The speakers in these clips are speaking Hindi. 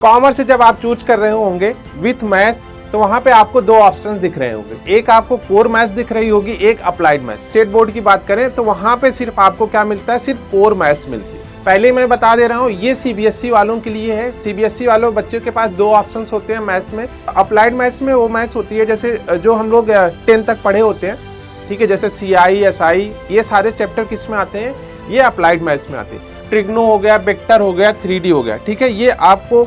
कॉमर्स से जब आप चूज कर रहे होंगे विथ मैथ्स तो वहां पे आपको दो ऑप्शंस दिख रहे होंगे, एक आपको कोर मैथ्स दिख रही होगी, एक अप्लाइड मैथ्स। स्टेट बोर्ड की बात करें तो वहां पे सिर्फ आपको क्या मिलता है, सिर्फ कोर मैथ्स मिलती है। पहले मैं बता दे रहा हूँ ये सीबीएसई वालों के लिए है। सीबीएसई वालों बच्चों के पास दो ऑप्शंस होते हैं मैथ्स में। अप्लाइड मैथ्स में वो मैथ्स होती है जैसे जो हम लोग 10 तक पढ़े होते हैं, ठीक है, जैसे सीआई एसआई ये सारे चैप्टर किस में आते हैं, ये अप्लाइड मैथ्स में आते हैं। ट्रिग्नो हो गया, वेक्टर हो गया, 3D हो गया, ठीक है, ये आपको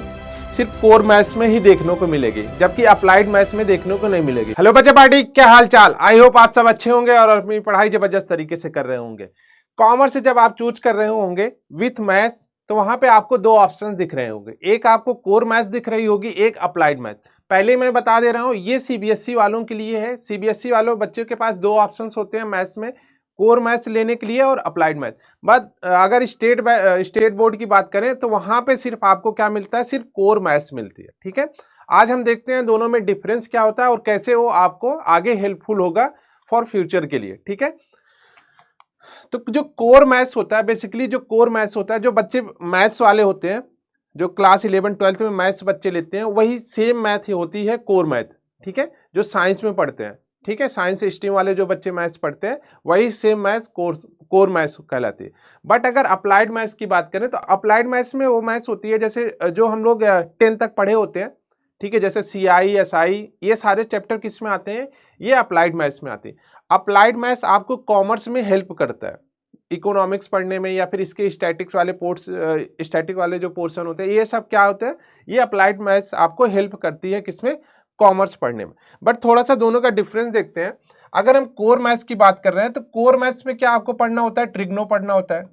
सिर्फ कोर मैथ्स में ही देखने को मिलेगी, जबकि अप्लाइड मैथ्स में देखने को नहीं मिलेगी। हेलो बच्चे पार्टी, क्या हाल चाल। आई होप आप सब अच्छे होंगे और अपनी पढ़ाई जबरदस्त तरीके से कर रहे होंगे। कॉमर्स से जब आप चूज कर रहे होंगे विथ मैथ्स तो वहां पे आपको दो ऑप्शंस दिख रहे होंगे, एक आपको कोर मैथ्स दिख रही होगी, एक अप्लाइड मैथ्स। पहले मैं बता दे रहा हूं ये सीबीएसई वालों के लिए है। सीबीएसई वालों बच्चों के पास दो ऑप्शंस होते हैं मैथ्स में, कोर मैथ्स लेने के लिए और अप्लाइड मैथ। बट अगर स्टेट बोर्ड की बात करें तो वहां पे सिर्फ आपको क्या मिलता है, सिर्फ कोर मैथ्स मिलती है। ठीक है, आज हम देखते हैं दोनों में डिफरेंस क्या होता है और कैसे वो आपको आगे हेल्पफुल होगा फॉर फ्यूचर के लिए। ठीक है, तो जो कोर मैथ्स होता है, बेसिकली जो कोर मैथ्स होता है, जो बच्चे मैथ्स वाले होते हैं, जो क्लास 11-12 में मैथ्स बच्चे लेते हैं, वही सेम मैथ ही होती है कोर मैथ। ठीक है, जो साइंस में पढ़ते हैं, ठीक है, साइंस स्ट्रीम वाले जो बच्चे मैथ्स पढ़ते हैं वही सेम मैथ्स कोर मैथ्स कहलाती है। बट अगर अप्लाइड मैथ्स की बात करें तो अप्लाइड मैथ्स में वो मैथ्स होती है जैसे जो हम लोग 10 तक पढ़े होते हैं, ठीक है, जैसे सीआई एसआई ये सारे चैप्टर किस में आते हैं, ये अप्लाइड मैथ्स में आते हैं। अप्लाइड मैथ्स आपको कॉमर्स में हेल्प करता है इकोनॉमिक्स पढ़ने में, या फिर इसके स्टैटिक्स वाले स्टैटिक वाले जो पोर्शन होते हैं, ये सब क्या होता है, ये अप्लाइड मैथ्स आपको हेल्प करती है किसमें, कॉमर्स पढ़ने में। बट थोड़ा सा दोनों का डिफरेंस देखते हैं। अगर हम कोर मैथ्स की बात कर रहे हैं तो कोर मैथ्स में क्या आपको पढ़ना होता है, ट्रिग्नो पढ़ना होता है।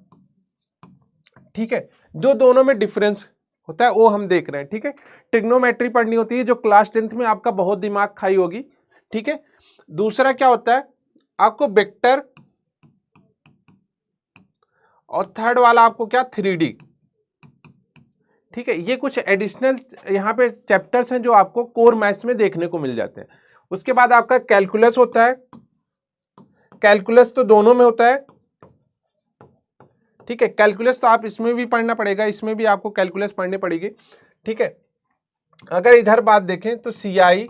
ठीक है, जो दोनों में डिफरेंस होता है वो हम देख रहे हैं। ठीक है, ट्रिग्नोमेट्री पढ़नी होती है जो क्लास 10th में आपका बहुत दिमाग खाई होगी। ठीक है, दूसरा क्या होता है, आपको वेक्टर, और थर्ड वाला आपको क्या, 3D। ठीक है, ये कुछ एडिशनल यहाँ पे चैप्टर्स हैं जो आपको कोर मैथ्स में देखने को मिल जाते हैं। उसके बाद आपका कैलकुलस होता है, कैलकुलस तो दोनों में होता है। ठीक है, कैलकुलस तो आप इसमें भी पढ़ना पड़ेगा, इसमें भी आपको कैलकुलस पढ़नी पड़ेगी। ठीक है, अगर इधर बात देखें तो सीआई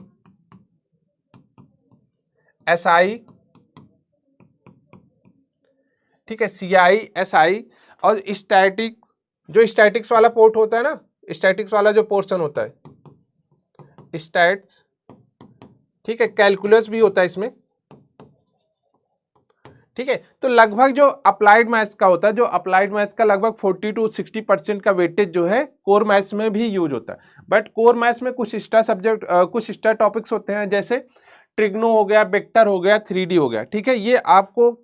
एसआई, ठीक है, सीआई एसआई और स्टैटिक, जो स्टैटिक्स वाला पोर्ट होता है ना, स्टैटिक्स वाला जो पोर्शन होता है स्टैट्स, ठीक है, कैलकुलस भी होता है इसमें। ठीक है, तो लगभग जो अप्लाइड मैथ्स का होता है, जो अप्लाइड मैथ्स का लगभग 40-60% का वेटेज जो है कोर मैथ्स में भी यूज होता है। बट कोर मैथ्स में कुछ एक्स्ट्रा सब्जेक्ट, कुछ एक्स्ट्रा टॉपिक्स होते हैं जैसे ट्रिग्नो हो गया, वेक्टर हो गया, 3D हो गया। ठीक है, ये आपको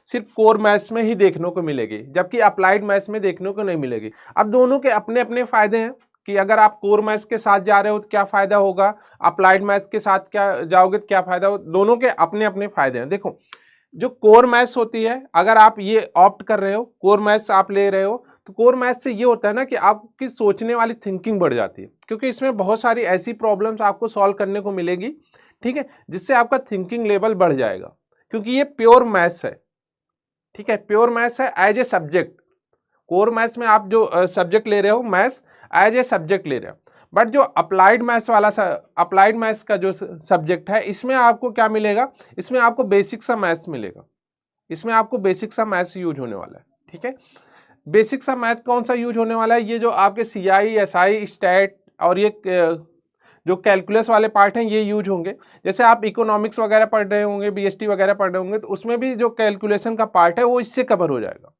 सिर्फ कोर मैथ्स में ही देखने को मिलेगी, जबकि अप्लाइड मैथ्स में देखने को नहीं मिलेगी। अब दोनों के अपने अपने फायदे हैं कि अगर आप कोर मैथ्स के साथ जा रहे हो तो क्या फायदा होगा, अप्लाइड मैथ्स के साथ क्या जाओगे तो क्या फायदा हो, दोनों के अपने अपने फायदे हैं। देखो, जो कोर मैथ्स होती है, अगर आप ये ऑप्ट कर रहे हो, कोर मैथ्स आप ले रहे हो, तो कोर मैथ्स से ये होता है ना कि आपकी सोचने वाली थिंकिंग बढ़ जाती है, क्योंकि इसमें बहुत सारी ऐसी प्रॉब्लम्स आपको सॉल्व करने को मिलेगी, ठीक है, जिससे आपका थिंकिंग लेवल बढ़ जाएगा, क्योंकि ये प्योर मैथ्स है। ठीक है, प्योर मैथ्स है as a subject. Core maths में आप जो सब्जेक्ट ले रहे हो मैथ्स एज ए सब्जेक्ट ले रहे हो, बट जो अप्लाइड मैथ्स वाला अप्लाइड मैथ्स का जो सब्जेक्ट है, इसमें आपको क्या मिलेगा, इसमें आपको बेसिक सा मैथ्स मिलेगा, इसमें आपको बेसिक सा मैथ्स यूज होने वाला है। ठीक है, बेसिक सा मैथ कौन सा यूज होने वाला है, ये जो आपके सीआई एसआई स्टैट और ये जो कैलकुलस वाले पार्ट हैं ये यूज होंगे। जैसे आप इकोनॉमिक्स वगैरह पढ़ रहे होंगे, बीएसटी वगैरह पढ़ रहे होंगे, तो उसमें भी जो कैलकुलेशन का पार्ट है वो इससे कवर हो जाएगा।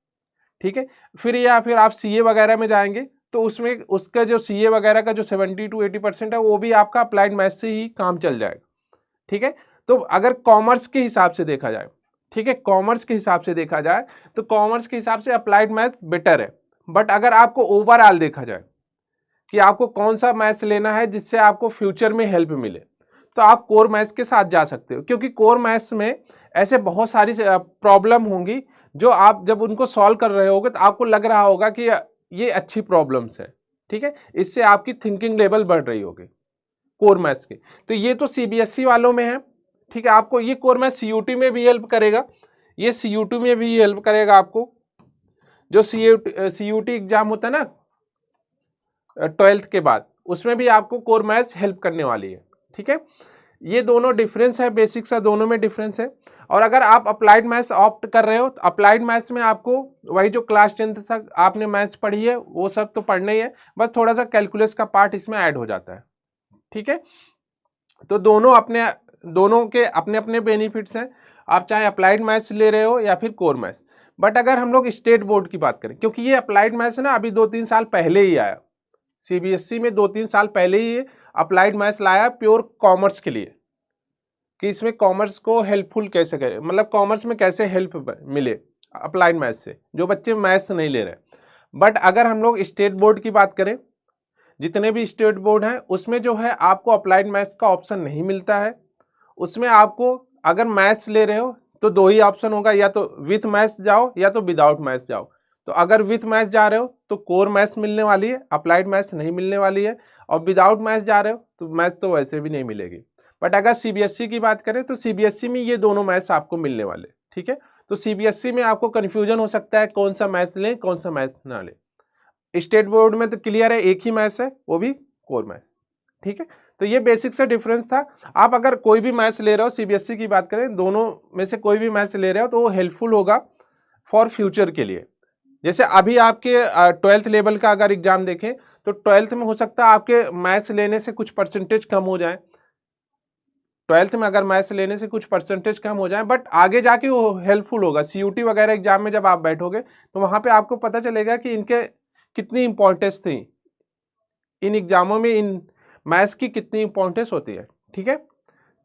ठीक है, फिर आप सीए वगैरह में जाएंगे तो उसमें उसका जो सीए वगैरह का जो 70-80% है वो भी आपका अप्लाइड मैथ से ही काम चल जाएगा। ठीक है, तो अगर कॉमर्स के हिसाब से देखा जाए, ठीक है, कॉमर्स के हिसाब से देखा जाए तो कॉमर्स के हिसाब से अप्लाइड मैथ्स बेटर है। बट अगर आपको ओवरऑल देखा जाए कि आपको कौन सा मैथ्स लेना है जिससे आपको फ्यूचर में हेल्प मिले, तो आप कोर मैथ्स के साथ जा सकते हो, क्योंकि कोर मैथ्स में ऐसे बहुत सारी प्रॉब्लम होंगी जो आप जब उनको सॉल्व कर रहे होगे तो आपको लग रहा होगा कि ये अच्छी प्रॉब्लम्स है। ठीक है, इससे आपकी थिंकिंग लेवल बढ़ रही होगी कोर मैथ्स के। तो ये तो सीबीएसई वालों में है। ठीक है, आपको ये कोर मैथ्स सीयूटी में भी हेल्प करेगा, ये सीयूटी में भी हेल्प करेगा आपको। जो सीयूटी एग्जाम होता है ना 12th के बाद, उसमें भी आपको कोर मैथ्स हेल्प करने वाली है। ठीक है, ये दोनों डिफरेंस है, बेसिक सा दोनों में डिफरेंस है। और अगर आप अप्लाइड मैथ्स ऑप्ट कर रहे हो तो अप्लाइड मैथ्स में आपको वही जो क्लास 10th तक आपने मैथ्स पढ़ी है वो सब तो पढ़ना ही है, बस थोड़ा सा कैलकुलस का पार्ट इसमें ऐड हो जाता है। ठीक है, तो दोनों के अपने अपने बेनिफिट्स हैं, आप चाहे अप्लाइड मैथ्स ले रहे हो या फिर कोर मैथ्स। बट अगर हम लोग स्टेट बोर्ड की बात करें, क्योंकि ये अप्लाइड मैथ्स ना अभी 2-3 साल पहले ही आया, सीबीएसई में 2-3 साल पहले ही अप्लाइड मैथ्स लाया प्योर कॉमर्स के लिए, कि इसमें कॉमर्स को हेल्पफुल कैसे करें, मतलब कॉमर्स में कैसे हेल्प मिले अप्लाइड मैथ्स से, जो बच्चे मैथ्स नहीं ले रहे। बट अगर हम लोग स्टेट बोर्ड की बात करें, जितने भी स्टेट बोर्ड हैं उसमें जो है आपको अप्लाइड मैथ्स का ऑप्शन नहीं मिलता है। उसमें आपको अगर मैथ्स ले रहे हो तो दो ही ऑप्शन होगा, या तो विथ मैथ्स जाओ या तो विदाउट मैथ्स जाओ। तो अगर विथ मैथ्स जा रहे हो तो कोर मैथ्स मिलने वाली है, अप्लाइड मैथ्स नहीं मिलने वाली है। और विदाउट मैथ्स जा रहे हो तो मैथ्स तो वैसे भी नहीं मिलेगी। बट अगर सीबीएसई की बात करें तो सीबीएसई में ये दोनों मैथ्स आपको मिलने वाले। ठीक है, तो सीबीएसई में आपको कन्फ्यूजन हो सकता है कौन सा मैथ्स लें कौन सा मैथ्स ना लें। स्टेट बोर्ड में तो क्लियर है, एक ही मैथ्स है, वो भी कोर मैथ्स। ठीक है, तो ये बेसिक सा डिफरेंस था। आप अगर कोई भी मैथ्स ले रहे हो, सीबीएसई की बात करें, दोनों में से कोई भी मैथ्स ले रहे हो तो वो हेल्पफुल होगा फॉर फ्यूचर के लिए। जैसे अभी आपके 12th लेवल का अगर एग्जाम देखें तो 12th में हो सकता है आपके मैथ्स लेने से कुछ परसेंटेज कम हो जाए, 12th में अगर मैथ्स लेने से कुछ परसेंटेज कम हो जाए, बट आगे जाके वो हेल्पफुल होगा। सीयूटी वगैरह एग्जाम में जब आप बैठोगे तो वहां पे आपको पता चलेगा कि इनके कितनी इंपॉर्टेंस थी, इन एग्जामों में इन मैथ्स की कितनी इंपॉर्टेंस होती है। ठीक है,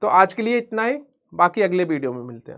तो आज के लिए इतना ही, बाकी अगले वीडियो में मिलते हैं।